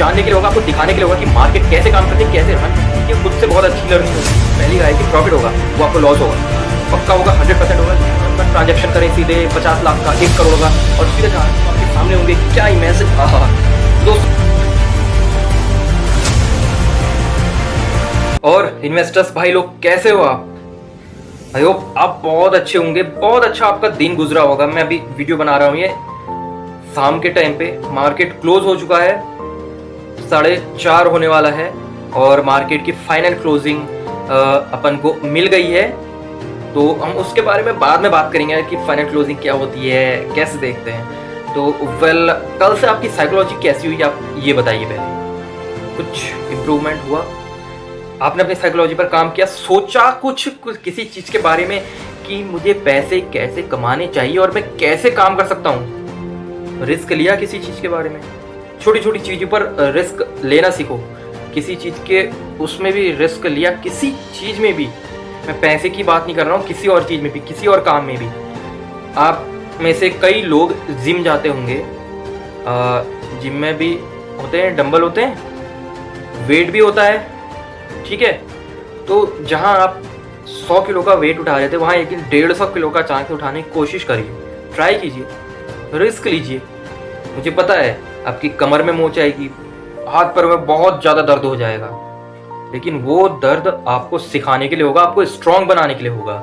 जानने के लिए होगा, आपको दिखाने के लिए होगा कि मार्केट कैसे काम करती है, कैसे रन। ये खुद से बहुत अच्छी लर्निंग होगी। पहली है कि प्रॉफिट होगा, वो आपको लॉस होगा, पक्का होगा, 100% होगा। ट्रांजेक्शन करें सीधे 50 लाख का, 1 करोड़ का, और सीधे आपके सामने होंगे क्या ही मैसेज। दोस्तों और इन्वेस्टर्स भाई लोग, कैसे हो आप? आई होप आप बहुत अच्छे होंगे, बहुत अच्छा आपका दिन गुजरा होगा। मैं अभी वीडियो बना रहा हूँ, ये शाम के टाइम पे मार्केट क्लोज हो चुका है, 4:30 होने वाला है और मार्केट की फाइनल क्लोजिंग अपन को मिल गई है। तो हम उसके बारे में बाद में बात करेंगे कि फाइनल क्लोजिंग क्या होती है, कैसे देखते हैं। तो वेल, कल से आपकी साइकोलॉजी कैसी हुई आप ये बताइए। पहले कुछ इम्प्रूवमेंट हुआ? आपने अपनी साइकोलॉजी पर काम किया, सोचा कुछ किसी चीज़ के बारे में कि मुझे पैसे कैसे कमाने चाहिए और मैं कैसे काम कर सकता हूँ? रिस्क लिया किसी चीज़ के बारे में? छोटी छोटी चीज़ों पर रिस्क लेना सीखो। किसी चीज़ के उसमें भी रिस्क लिया, किसी चीज़ में भी। मैं पैसे की बात नहीं कर रहा हूँ, किसी और चीज़ में भी, किसी और काम में भी। आप में से कई लोग जिम जाते होंगे, जिम में भी होते हैं, डंबल होते हैं, वेट भी होता है, ठीक है। तो जहाँ आप 100 किलो का वेट उठा रहे थे, वहाँ एक 150 किलो का अचानक से उठाने की कोशिश करिए, ट्राई कीजिए, रिस्क लीजिए। मुझे पता है आपकी कमर में मोच आएगी, हाथ पैर में बहुत ज़्यादा दर्द हो जाएगा, लेकिन वो दर्द आपको सिखाने के लिए होगा, आपको स्ट्रांग बनाने के लिए होगा।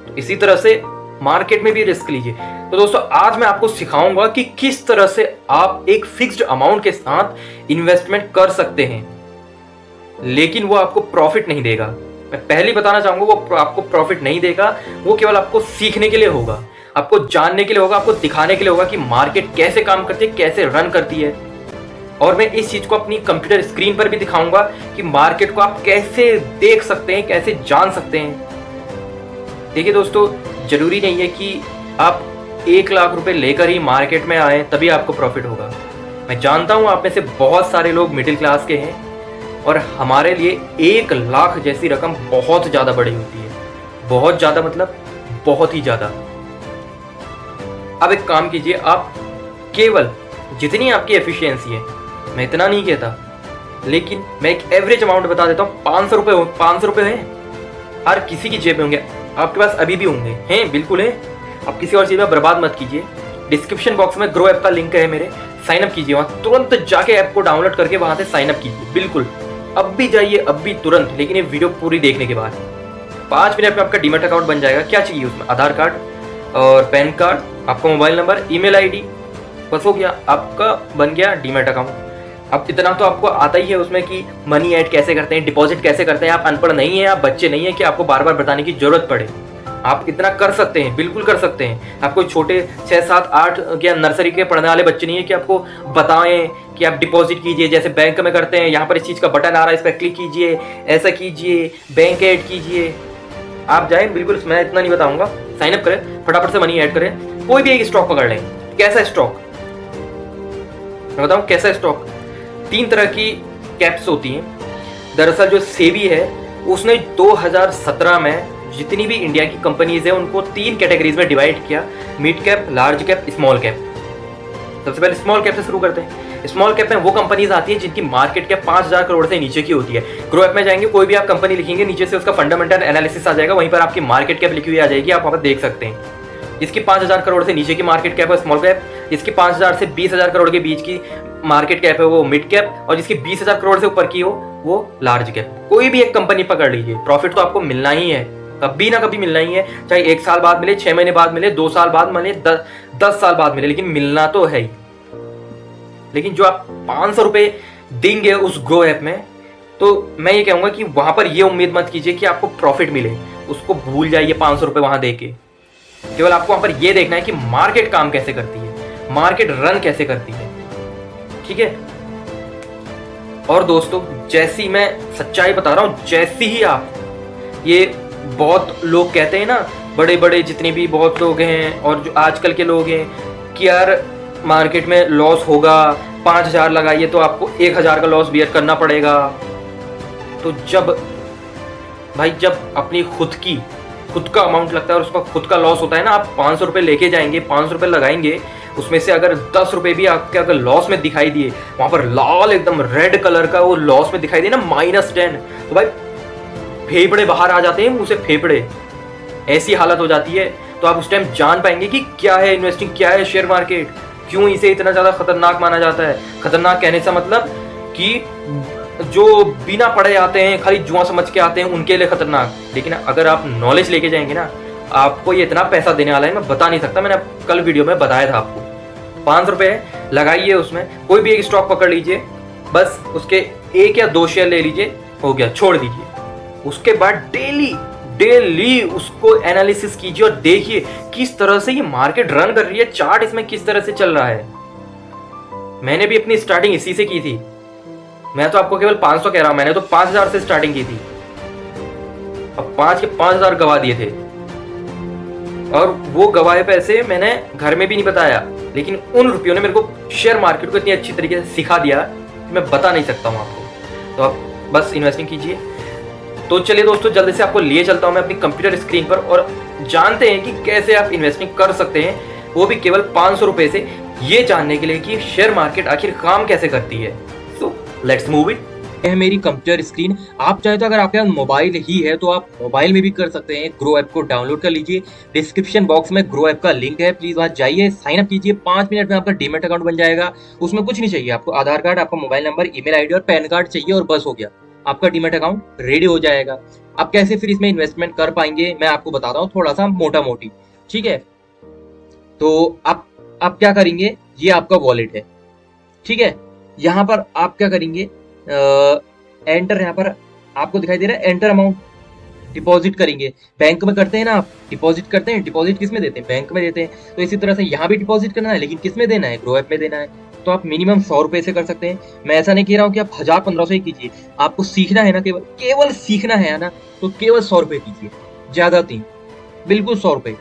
तो इसी तरह से मार्केट में भी रिस्क लीजिए। तो दोस्तों, आज मैं आपको सिखाऊंगा कि किस तरह से आप एक फिक्स्ड अमाउंट के साथ इन्वेस्टमेंट कर सकते हैं, लेकिन वो आपको प्रॉफिट नहीं देगा। मैं पहले ही बताना चाहूंगा, वो आपको प्रॉफिट नहीं देगा, वो केवल आपको सीखने के लिए होगा, आपको जानने के लिए होगा, आपको दिखाने के लिए होगा कि मार्केट कैसे काम करती है, कैसे रन करती है। और मैं इस चीज को अपनी कंप्यूटर स्क्रीन पर भी दिखाऊंगा कि मार्केट को आप कैसे देख सकते हैं, कैसे जान सकते हैं। देखिए दोस्तों, जरूरी नहीं है कि आप 1 लाख रुपए लेकर ही मार्केट में आए तभी आपको प्रॉफिट होगा। मैं जानता हूं आप में से बहुत सारे लोग मिडिल क्लास के हैं और हमारे लिए 1 लाख जैसी रकम बहुत ज़्यादा बड़ी होती है। बहुत ज़्यादा मतलब बहुत ही ज़्यादा। अब एक काम कीजिए, आप केवल जितनी आपकी एफिशिएंसी है, मैं इतना नहीं कहता, लेकिन मैं एक एवरेज अमाउंट बता देता हूँ। 500 रुपये 500 रुपये हैं, हर किसी की जेब में होंगे, आपके पास अभी भी होंगे, हैं, बिल्कुल है। आप किसी और चीज़ में बर्बाद मत कीजिए। डिस्क्रिप्शन बॉक्स में ग्रो ऐप का लिंक है मेरे, साइन अप कीजिए, वहाँ तुरंत जाके ऐप को डाउनलोड करके वहाँ से साइन अप कीजिए, बिल्कुल अब भी जाइए, अब भी तुरंत। लेकिन ये वीडियो पूरी देखने के बाद 5 मिनट में आपका डीमैट अकाउंट बन जाएगा। क्या चाहिए उसमें? आधार कार्ड और पैन कार्ड, आपका मोबाइल नंबर, ईमेल आईडी, बस हो गया, आपका बन गया डीमैट अकाउंट। अब इतना तो आपको आता ही है उसमें कि मनी ऐड कैसे करते हैं, डिपॉजिट कैसे करते हैं। आप अनपढ़ नहीं है, आप बच्चे नहीं है कि आपको बार बार बताने की जरूरत पड़े। आप इतना कर सकते हैं, बिल्कुल कर सकते हैं। आप कोई छोटे 6, 7, 8 या नर्सरी के पढ़ने वाले बच्चे नहीं है कि आपको बताएं कि आप डिपॉजिट कीजिए जैसे बैंक में करते हैं। यहाँ पर इस चीज़ का बटन आ रहा है, इस पर क्लिक कीजिए, ऐसा कीजिए, बैंक ऐड कीजिए। आप जाएँ, बिल्कुल मैं इतना नहीं बताऊँगा। साइन अप करें, फटाफट से मनी ऐड करें, कोई भी एक स्टॉक पकड़ लें। कैसा स्टॉक? मैं बताऊँ कैसा स्टॉक? 3 तरह की कैप्स होती हैं। दरअसल जो सेबी है उसने 2017 में जितनी भी इंडिया की कंपनीज है उनको 3 कैटेगरीज में डिवाइड किया, mid cap, large cap, small cap. सबसे पहले स्मॉल कैप से शुरू करते हैं। स्मॉल कैप में वो कंपनीज आती हैं जिनकी मार्केट कैप 5000 करोड़ से नीचे की होती है। ग्रो ऐप में जाएंगे, कोई भी आप कंपनी लिखेंगे, नीचे से उसका फंडामेंटल एनालिसिस आ जाएगा, वहीं पर आपकी मार्केट कैप लिखी हुई आ जाएगी, आप वहाँ पर देख सकते हैं। जिसकी 5000 करोड़ से नीचे की मार्केट कैप है स्मॉल कैप, जिसकी 5000 से 20000 करोड़ के बीच की मार्केट कैप है वो मिड कैप, और जिसकी 20000 करोड़ से ऊपर की हो वो लार्ज कैप। कोई भी एक कंपनी पकड़ लीजिए, प्रॉफिट तो आपको मिलना ही है, कभी ना कभी मिलना ही है। चाहे 1 साल बाद मिले, 6 महीने बाद मिले, 2 साल बाद मिले, 10 साल बाद मिले, लेकिन मिलना तो है ही। लेकिन जो आप 500 रुपये देंगे उस ग्रो ऐप में, तो मैं ये कहूँगा कि वहाँ पर ये उम्मीद मत कीजिए कि आपको प्रॉफिट मिले, उसको भूल जाइए 500 रुपये वहाँ दे के। केवल आपको वहाँ पर ये देखना है कि मार्केट काम कैसे करती है, मार्केट रन कैसे करती है, ठीक है। और दोस्तों, जैसी मैं सच्चाई बता रहा हूँ, जैसी ही आप, ये बहुत लोग कहते हैं ना, बड़े बड़े जितने भी बहुत लोग हैं और जो आजकल के लोग हैं कि यार मार्केट में लॉस होगा, 5000 लगाइए तो आपको 1000 का लॉस बियर करना पड़ेगा। तो जब अपनी खुद का अमाउंट लगता है और उसका खुद का लॉस होता है ना, आप 500 रुपये लेके जाएंगे, 500 रुपये लगाएंगे, उसमें से अगर 10 रुपए भी आपके अगर लॉस में दिखाई दिए, वहां पर लाल एकदम रेड कलर का वो लॉस में दिखाई दिए ना -10, तो भाई फेफड़े बाहर आ जाते हैं, मुंह से फेफड़े, ऐसी हालत हो जाती है। तो आप उस टाइम जान पाएंगे कि क्या है इन्वेस्टिंग, क्या है शेयर मार्केट, क्यों इसे इतना ज्यादा खतरनाक माना जाता है। खतरनाक कहने से मतलब कि जो बिना पढ़े आते हैं, खाली जुआ समझ के आते हैं, उनके लिए खतरनाक। लेकिन अगर आप नॉलेज लेके जाएंगे ना, आपको ये इतना पैसा देने वाला है, मैं बता नहीं सकता। मैंने कल वीडियो में बताया था आपको। 5 रुपए लगाइए, उसमें कोई भी एक स्टॉक पकड़ लीजिए, बस उसके 1 या 2 शेयर ले लीजिए, हो गया, छोड़ दीजिए। उसके बाद डेली उसको एनालिसिस कीजिए और देखिए किस तरह से ये मार्केट रन कर रही है, चार्ट इसमें किस तरह से चल रहा है। मैंने भी अपनी स्टार्टिंग इसी से की थी। मैं तो आपको केवल 500 कह रहा हूं, मैंने तो 5000 से स्टार्टिंग की थी। अब 5 के 5000 गवा दिए थे, और वो गवाए पैसे मैंने घर में भी नहीं बताया, लेकिन उन रुपयों ने मेरे को शेयर मार्केट को इतनी अच्छी तरीके से सिखा दिया कि मैं बता नहीं सकता हूं आपको। तो आप बस इन्वेस्टिंग कीजिए। तो चलिए दोस्तों, जल्दी से आपको लिए चलता हूं मैं अपनी कंप्यूटर स्क्रीन पर, और जानते हैं कि कैसे आप इन्वेस्टिंग कर सकते हैं, वो भी केवल 500 रुपए से, ये जानने के लिए कि शेयर मार्केट आखिर काम कैसे करती है। So let's move it. है मेरी कंप्यूटर स्क्रीन। आप चाहे तो अगर आपके पास मोबाइल ही है तो आप मोबाइल में भी कर सकते हैं। ग्रो ऐप को डाउनलोड कर लीजिए, डिस्क्रिप्शन बॉक्स में ग्रो ऐप का लिंक है, प्लीज वहां जाइए, साइन अप कीजिए। 5 मिनट में आपका डीमैट अकाउंट बन जाएगा। उसमें कुछ नहीं चाहिए, आपको आधार कार्ड, आपका मोबाइल नंबर, ईमेल आईडी और पैन कार्ड चाहिए, और बस हो गया, आपका डीमैट अकाउंट रेडी हो जाएगा। आप कैसे फिर इसमें इन्वेस्टमेंट कर पाएंगे मैं आपको बताता हूँ, थोड़ा सा मोटा मोटी, ठीक है। तो आप क्या करेंगे, ये आपका वॉलेट है, ठीक है। यहाँ पर आप क्या करेंगे, एंटर, यहाँ पर आपको दिखाई दे रहा है एंटर अमाउंट, डिपॉजिट करेंगे। बैंक में करते हैं ना आप, डिपॉजिट करते हैं, डिपॉजिट किस में देते हैं, बैंक में देते हैं। तो इसी तरह से यहाँ भी डिपॉजिट करना है, लेकिन किस में देना है, ग्रो ऐप में देना है। तो आप मिनिमम 100 रुपए से कर सकते हैं। मैं ऐसा नहीं कह रहा हूँ कि आप 1000-1500 ही कीजिए, आपको सीखना है ना, केवल सीखना है ना, तो केवल 100 रुपए कीजिए, ज्यादा नहीं, बिल्कुल 100 रुपए।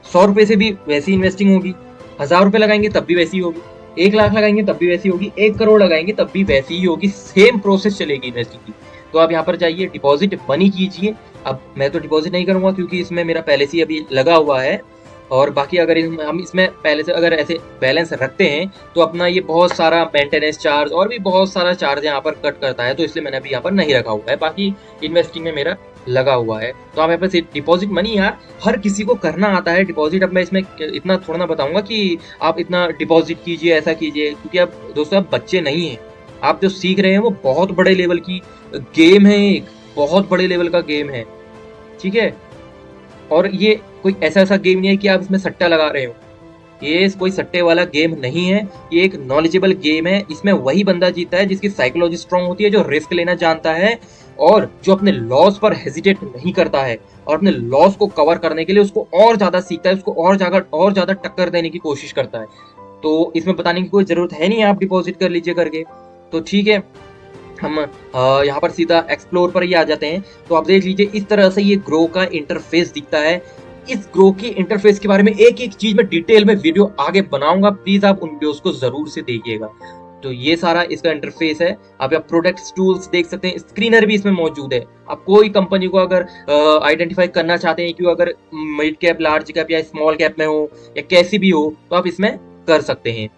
100 रुपए से भी वैसी इन्वेस्टिंग होगी, 1000 रुपए लगाएंगे तब भी वैसी होगी, 1 लाख लगाएंगे तब भी वैसी होगी, 1 करोड़ लगाएंगे तब भी वैसी ही होगी, सेम प्रोसेस चलेगी इन्वेस्टिंग की। तो आप यहाँ पर जाइए, डिपॉजिट मनी कीजिए। अब मैं तो डिपॉजिट नहीं करूंगा क्योंकि इसमें मेरा पहले से ही अभी लगा हुआ है, और बाकी अगर हम इसमें पहले से अगर ऐसे बैलेंस रखते हैं तो अपना ये बहुत सारा मेंटेनेंस चार्ज और भी बहुत सारा चार्ज यहाँ पर कट करता है, तो इसलिए मैंने अभी यहाँ पर नहीं रखा हुआ है। बाकी इन्वेस्टिंग में मेरा लगा हुआ है। तो आप यहाँ पर डिपॉजिट मनी, यार हर किसी को करना आता है डिपॉजिट। अब मैं इसमें इतना थोड़ा ना बताऊंगा कि आप इतना डिपॉजिट कीजिए, ऐसा कीजिए, क्योंकि अब दोस्तों आप बच्चे नहीं हैं, आप जो सीख रहे हैं वो बहुत बड़े लेवल की गेम है, एक बहुत बड़े लेवल का गेम है, ठीक है। और ये कोई ऐसा गेम नहीं है कि आप इसमें सट्टा लगा रहे हो, ये कोई सट्टे वाला गेम नहीं है, ये एक नॉलेजेबल गेम है। इसमें वही बंदा जीता है जिसकी साइकोलॉजी स्ट्रांग होती है, जो रिस्क लेना जानता है और जो अपने लॉस पर हेजिटेट नहीं करता है, और अपने लॉस को कवर करने के लिए उसको और ज्यादा सीखता है, उसको और ज्यादा टक्कर देने की कोशिश करता है। तो इसमें बताने की कोई जरूरत है नहीं, आप डिपॉजिट कर लीजिए करके। तो ठीक है, हम यहाँ पर सीधा एक्सप्लोर पर ही आ जाते हैं। तो आप देख लीजिए, इस तरह से ये ग्रो का इंटरफेस दिखता है। इस ग्रो की इंटरफेस के बारे में एक एक चीज में डिटेल में वीडियो आगे बनाऊंगा, प्लीज आप उन वीडियोस को जरूर से देखिएगा। तो ये सारा इसका इंटरफेस है। आप प्रोडक्ट्स टूल्स देख सकते हैं, स्क्रीनर भी इसमें मौजूद है। आप कोई कंपनी को अगर आइडेंटिफाई करना चाहते हैं कि अगर मिड कैप, लार्ज कैप या स्मॉल कैप में हो या कैसी भी हो, तो आप इसमें कर सकते हैं,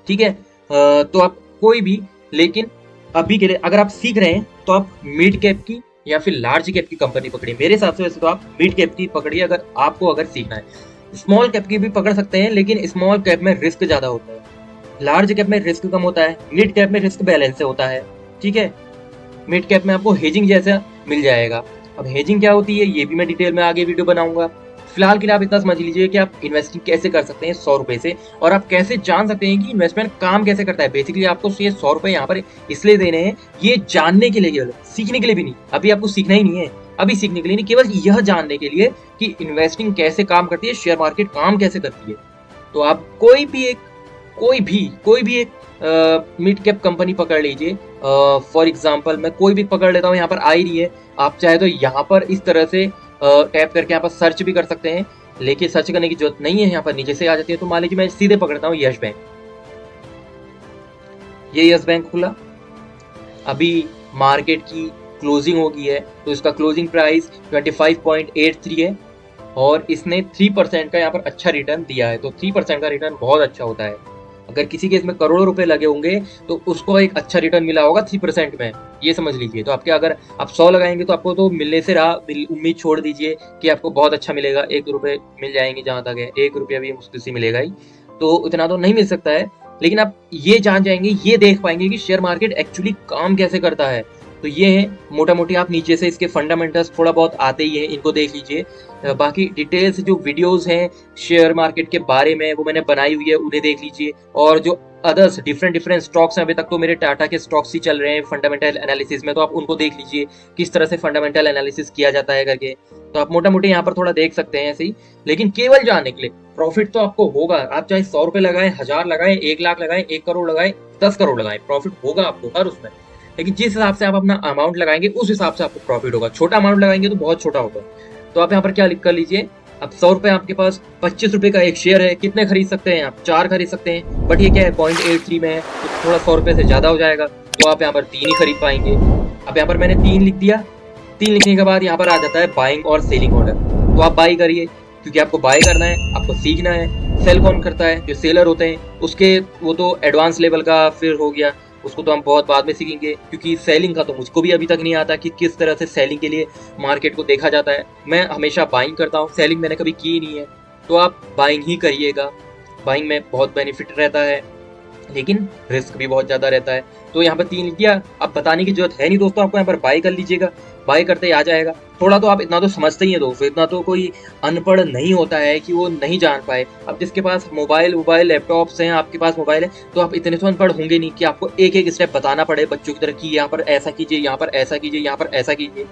ठीक है। तो आप कोई भी, लेकिन अभी के लिए अगर आप सीख रहे हैं तो आप मिड कैप की या फिर लार्ज कैप की कंपनी पकड़िए। मेरे हिसाब से वैसे तो आप मिड कैप की पकड़िए अगर आपको सीखना है। स्मॉल कैप की भी पकड़ सकते हैं, लेकिन स्मॉल कैप में रिस्क ज्यादा होता है, लार्ज कैप में रिस्क कम होता है, मिड कैप में रिस्क बैलेंस से होता है, ठीक है। मिड कैप में आपको हेजिंग जैसा मिल जाएगा। अब हेजिंग क्या होती है ये भी मैं डिटेल में आगे वीडियो बनाऊंगा। फिलहाल के लिए आप इतना समझ लीजिए कि आप इन्वेस्टिंग कैसे कर सकते हैं 100 रुपए से, और आप कैसे जान सकते हैं कि इन्वेस्टमेंट काम कैसे करता है। बेसिकली आपको ये 100 रुपए यहाँ पर इसलिए देने हैं, ये जानने के लिए, केवल सीखने के लिए भी नहीं। अभी आपको सीखना ही नहीं है, अभी सीखने के लिए नहीं, केवल यह जानने के लिए कि इन्वेस्टिंग कैसे काम करती है, शेयर मार्केट काम कैसे करती है। तो आप कोई भी एक मिड कैप कंपनी पकड़ लीजिए। फॉर एग्जांपल मैं कोई भी पकड़ लेता हूँ, यहाँ पर आ ही रही है। आप चाहे तो यहाँ पर इस तरह से टैप करके यहाँ पर सर्च भी कर सकते हैं, लेकिन सर्च करने की जरूरत नहीं है, यहाँ पर नीचे से आ जाती है। तो मान लीजिए मैं सीधे पकड़ता हूँ यस बैंक। ये यस बैंक खुला, अभी मार्केट की क्लोजिंग हो गई है, तो इसका क्लोजिंग प्राइस 25.83 है, और इसने 3% का यहाँ पर अच्छा रिटर्न दिया है। तो 3% का रिटर्न बहुत अच्छा होता है। अगर किसी के इसमें करोड़ों रुपए लगे होंगे तो उसको एक अच्छा रिटर्न मिला होगा 3% में, ये समझ लीजिए। तो आपके अगर आप 100 लगाएंगे तो आपको तो मिलने से रहा, उम्मीद छोड़ दीजिए कि आपको बहुत अच्छा मिलेगा, 1 रुपये मिल जाएंगे। जहां तक है 1 रुपया भी मुश्किल से मिलेगा ही, तो इतना तो नहीं मिल सकता है। लेकिन आप ये जान जाएंगे, ये देख पाएंगे कि शेयर मार्केट एक्चुअली काम कैसे करता है। तो ये है मोटा मोटी, आप नीचे से इसके फंडामेंटल्स थोड़ा बहुत आते ही हैं, इनको देख लीजिए। बाकी डिटेल्स जो वीडियोस हैं शेयर मार्केट के बारे में वो मैंने बनाई हुई है, उन्हें देख लीजिए। और जो अदर्स डिफरेंट स्टॉक्स हैं, अभी तक तो मेरे टाटा के स्टॉक्स ही चल रहे हैं फंडामेंटल एनालिसिस में, तो आप उनको देख लीजिए किस तरह से फंडामेंटल एनालिसिस किया जाता है करके। तो आप मोटा मोटी यहाँ पर थोड़ा देख सकते हैं ऐसे ही। लेकिन केवल जानने के लिए प्रॉफिट तो आपको होगा, आप चाहे 100 रुपए लगाएं, 1000 लगाएं, 1 लाख लगाएं, 1 करोड़ लगाएं, 10 करोड़ लगाएं, प्रॉफिट होगा आपको हर उसमें। लेकिन जिस हिसाब से आप अपना अमाउंट लगाएंगे उस हिसाब से आपको प्रॉफिट होगा। छोटा अमाउंट लगाएंगे तो बहुत छोटा होगा। तो आप यहाँ पर क्या लिख कर लीजिए, अब 100 रुपए आपके पास 25 रुपए का एक शेयर है, कितने खरीद सकते हैं आप? 4 खरीद सकते हैं। बट ये क्या है, 0.83 में है, तो थोड़ा 100 रुपए से ज्यादा हो जाएगा, तो आप यहाँ पर 3 ही खरीद पाएंगे। अब यहाँ पर मैंने 3 लिख दिया। 3 लिखने के बाद यहाँ पर आ जाता है बाइंग और सेलिंग ऑर्डर। तो आप बाई करिए, क्योंकि आपको बाय करना है, आपको सीखना है। सेल कौन करता है? जो सेलर होते हैं, उसके वो तो एडवांस लेवल का फिर हो गया, उसको तो हम बहुत बाद में सीखेंगे, क्योंकि सेलिंग का तो मुझको भी अभी तक नहीं आता कि किस तरह से सेलिंग के लिए मार्केट को देखा जाता है। मैं हमेशा बाइंग करता हूँ, सेलिंग मैंने कभी की नहीं है। तो आप बाइंग ही करिएगा। बाइंग में बहुत बेनिफिट रहता है, लेकिन रिस्क भी बहुत ज्यादा रहता है। तो यहाँ पर 3 लिख दिया। अब बताने की जरूरत है नहीं दोस्तों, आपको यहाँ पर बाय कर लीजिएगा। बाय करते ही आ जाएगा। थोड़ा तो आप इतना तो समझते ही हैं दोस्तों, इतना तो कोई अनपढ़ नहीं होता है कि वो नहीं जान पाए। अब जिसके पास मोबाइल लैपटॉप्स हैं, आपके पास मोबाइल है, तो आप इतने तो अनपढ़ होंगे नहीं कि आपको एक एक स्टेप बताना पड़े बच्चों की तरह कि यहाँ पर ऐसा कीजिए, यहाँ पर ऐसा कीजिए, यहाँ पर ऐसा कीजिए।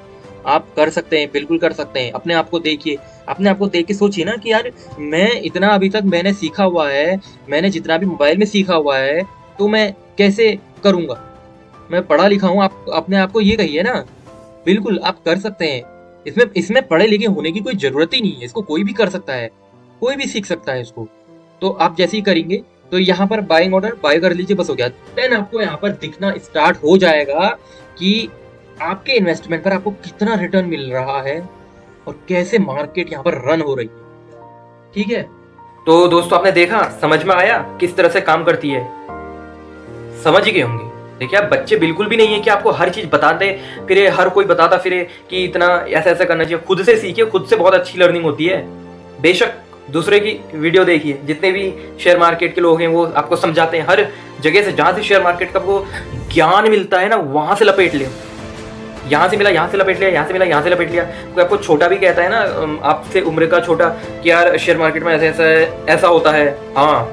आप कर सकते हैं, बिल्कुल कर सकते हैं। अपने आप को देखिए, अपने आप को देख के सोचिए ना कि यार मैं इतना अभी तक मैंने सीखा हुआ है, मैंने जितना भी मोबाइल में सीखा हुआ है, तो मैं कैसे करूंगा? मैं पढ़ा लिखा हूँ। आप अपने आप को ये कहिए ना, बिल्कुल आप कर सकते हैं। इसमें पढ़े लिखे होने की कोई जरूरत ही नहीं है, इसको कोई भी कर सकता है, कोई भी सीख सकता है इसको। तो आप जैसे ही करेंगे तो यहाँ पर बाइंग ऑर्डर बाय कर लीजिए, बस हो गया। देन आपको यहाँ पर दिखना स्टार्ट हो जाएगा कि आपके इन्वेस्टमेंट पर आपको कितना रिटर्न मिल रहा है और कैसे मार्केट यहाँ पर रन हो रही है। ठीक है, तो दोस्तों आपने देखा, समझ में आया किस तरह से काम करती है? समझ ही गए होंगे। देखिए, आप बच्चे बिल्कुल भी नहीं है कि आपको हर चीज बताते फिरे, हर कोई बताता फिरे कि इतना ऐसा ऐसा करना चाहिए। खुद से सीखिए, खुद से बहुत अच्छी लर्निंग होती है। बेशक दूसरे की वीडियो देखिए, जितने भी शेयर मार्केट के लोग हैं वो आपको समझाते हैं, हर जगह से जहां से शेयर मार्केट का आपको ज्ञान मिलता है ना, वहां से लपेट ले। यहाँ से मिला यहाँ से लपेट लिया, यहाँ से मिला यहाँ से लपेट लिया। कोई आपको छोटा भी कहता है ना, आपसे उम्र का छोटा, कि यार शेयर मार्केट में ऐसा ऐसा है, ऐसा होता है, हाँ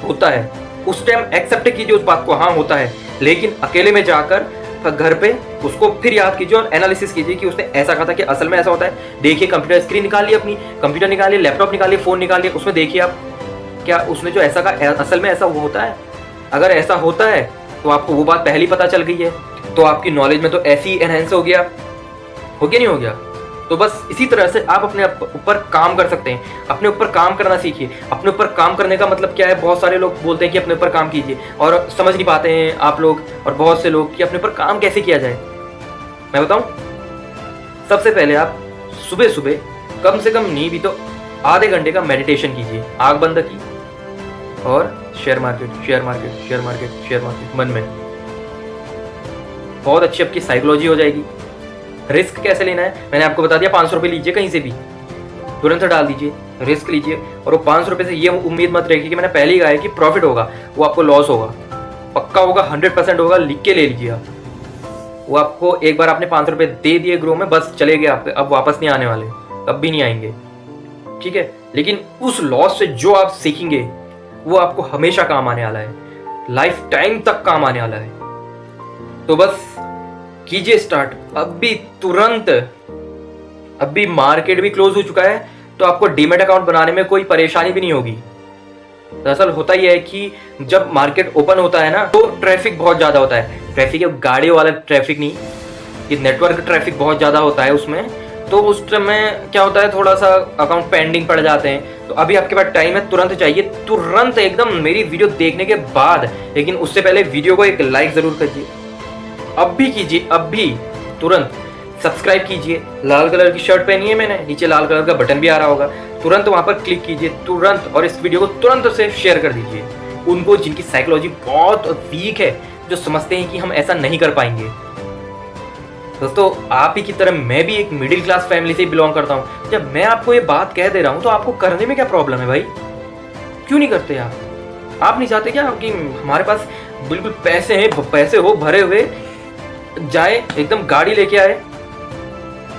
होता है, उस टाइम एक्सेप्ट कीजिए उस बात को, हाँ होता है। लेकिन अकेले में जाकर घर पे उसको फिर याद कीजिए और एनालिसिस कीजिए कि उसने ऐसा कहा था कि असल में ऐसा होता है। देखिए, कंप्यूटर स्क्रीन निकालिए, अपनी कंप्यूटर निकालिए, लैपटॉप निकालिए, फोन निकालिए, उसमें देखिए आप क्या उसने जो ऐसा कहा असल में ऐसा होता है। अगर ऐसा होता है तो आपको वो बात पहले ही पता चल गई है, तो आपकी नॉलेज में तो ऐसी ही एनहेंस हो गया, हो गया नहीं हो गया? तो बस इसी तरह से आप अपने ऊपर काम कर सकते हैं। अपने ऊपर काम करना सीखिए। अपने ऊपर काम करने का मतलब क्या है? बहुत सारे लोग बोलते हैं कि अपने ऊपर काम कीजिए, और समझ नहीं पाते हैं आप लोग और बहुत से लोग कि अपने ऊपर काम कैसे किया जाए। मैं बताऊं, सबसे पहले आप सुबह सुबह कम से कम नहीं भी तो आधे घंटे का मेडिटेशन कीजिए। आंख बंद की और share market share market share market share market मन में, बहुत अच्छी आपकी साइकोलॉजी हो जाएगी। रिस्क कैसे लेना है मैंने आपको बता दिया। 500 रुपये लीजिए, कहीं से भी तुरंत डाल दीजिए, रिस्क लीजिए। और वो 500 रुपये से ये उम्मीद मत रखिए कि मैंने पहले ही कहा है कि प्रॉफिट होगा, वो आपको लॉस होगा, पक्का होगा, 100% होगा। लिख के ले लीजिए आप। वो आपको एक बार आपने 500 रुपये दे दिए ग्रो में, बस चले गए आपके, अब वापस नहीं आने वाले, कब भी नहीं आएंगे। ठीक है, लेकिन उस लॉस से जो आप सीखेंगे वो आपको हमेशा काम आने वाला है, लाइफ टाइम तक काम आने वाला है। तो बस कीजिए स्टार्ट अभी तुरंत। अभी मार्केट भी क्लोज हो चुका है, तो आपको डीमैट अकाउंट बनाने में कोई परेशानी भी नहीं होगी। दरअसल होता यह है कि जब मार्केट ओपन होता है ना, तो ट्रैफिक बहुत ज्यादा होता है। ट्रैफिक है गाड़ियों वाला ट्रैफिक नहीं, ये नेटवर्क ट्रैफिक बहुत ज्यादा होता है उसमें। तो उस समय क्या होता है, थोड़ा सा अकाउंट पेंडिंग पड़ जाते हैं। तो अभी आपके पास टाइम है, तुरंत चाहिए, तुरंत एकदम मेरी वीडियो देखने के बाद। लेकिन उससे पहले वीडियो को एक लाइक जरूर कीजिए, अब भी कीजिए, अब भी तुरंत। सब्सक्राइब कीजिए। लाल कलर की शर्ट पहनी है मैंने, नीचे लाल कलर का बटन भी आ रहा होगा, तुरंत वहां पर क्लिक कीजिए तुरंत, और इस वीडियो को तुरंत से शेयर कर दीजिए उनको जिनकी साइकोलॉजी बहुत वीक है, जो समझते हैं कि हम ऐसा नहीं कर पाएंगे। दोस्तों, आप ही की तरह मैं भी एक मिडिल क्लास फैमिली से बिलोंग करता हूँ। जब मैं आपको ये बात कह दे रहा हूँ तो आपको करने में क्या प्रॉब्लम है भाई? क्यों नहीं करते आप नहीं चाहते क्या कि हमारे पास बिल्कुल पैसे हैं, पैसे हो भरे हुए, जाए एकदम गाड़ी लेके आए?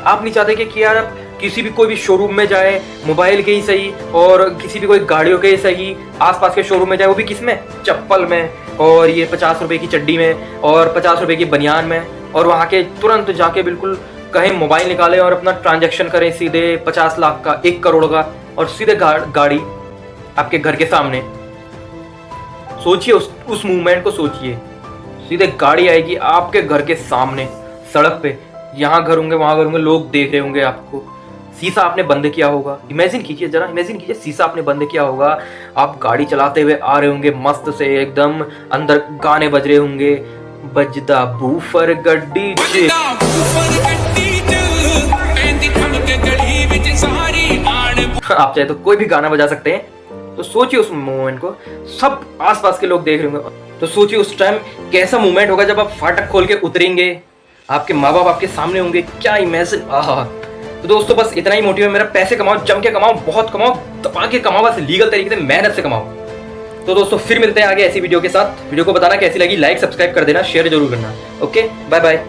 आप नहीं चाहते कि यार आप किसी भी कोई भी शोरूम में जाए, मोबाइल के ही सही और किसी भी कोई गाड़ियों के ही सही, आसपास के शोरूम में जाए, वो भी किस में? चप्पल में, और ये 50 रुपए की चड्डी में और 50 रुपए की बनियान में, और वहाँ के तुरंत जाके बिल्कुल कहीं मोबाइल निकालें और अपना ट्रांजैक्शन करें सीधे 50 लाख का, 1 करोड़ का, और सीधे गाड़ी आपके घर के सामने। सोचिए उस मूवमेंट को सोचिए, सीधे गाड़ी आएगी आपके घर के सामने सड़क पे, यहाँ घर होंगे वहाँ घर होंगे, लोग देख रहे होंगे आपको, शीशा आपने बंद किया होगा। इमेजिन कीजिए जरा, इमेजिन कीजिए शीशा आपने बंद किया होगा, आप गाड़ी चलाते हुए आ रहे होंगे मस्त से एकदम, अंदर गाने बज रहे होंगे, बजदा बूफर गड्डी च, आप चाहे तो कोई भी गाना बजा सकते हैं। तो सोचिए उस मोमेंट को, सब आसपास के लोग देख रहे होंगे, तो सोचिए उस टाइम कैसा मोमेंट होगा जब आप फाटक खोल के उतरेंगे, आपके माँ बाप आपके सामने होंगे, क्या इमेजिन। आहा। तो दोस्तों, बस इतना ही मोटिव है मेरा, पैसे कमाओ, जम के कमाओ, बहुत कमाओ, दबा के कमाओ, बस लीगल तरीके से मेहनत से कमाओ। तो दोस्तों, फिर मिलते हैं आगे ऐसी वीडियो के साथ। वीडियो को बताना कैसी लगी, लाइक सब्सक्राइब कर देना, शेयर जरूर करना। Okay, bye bye.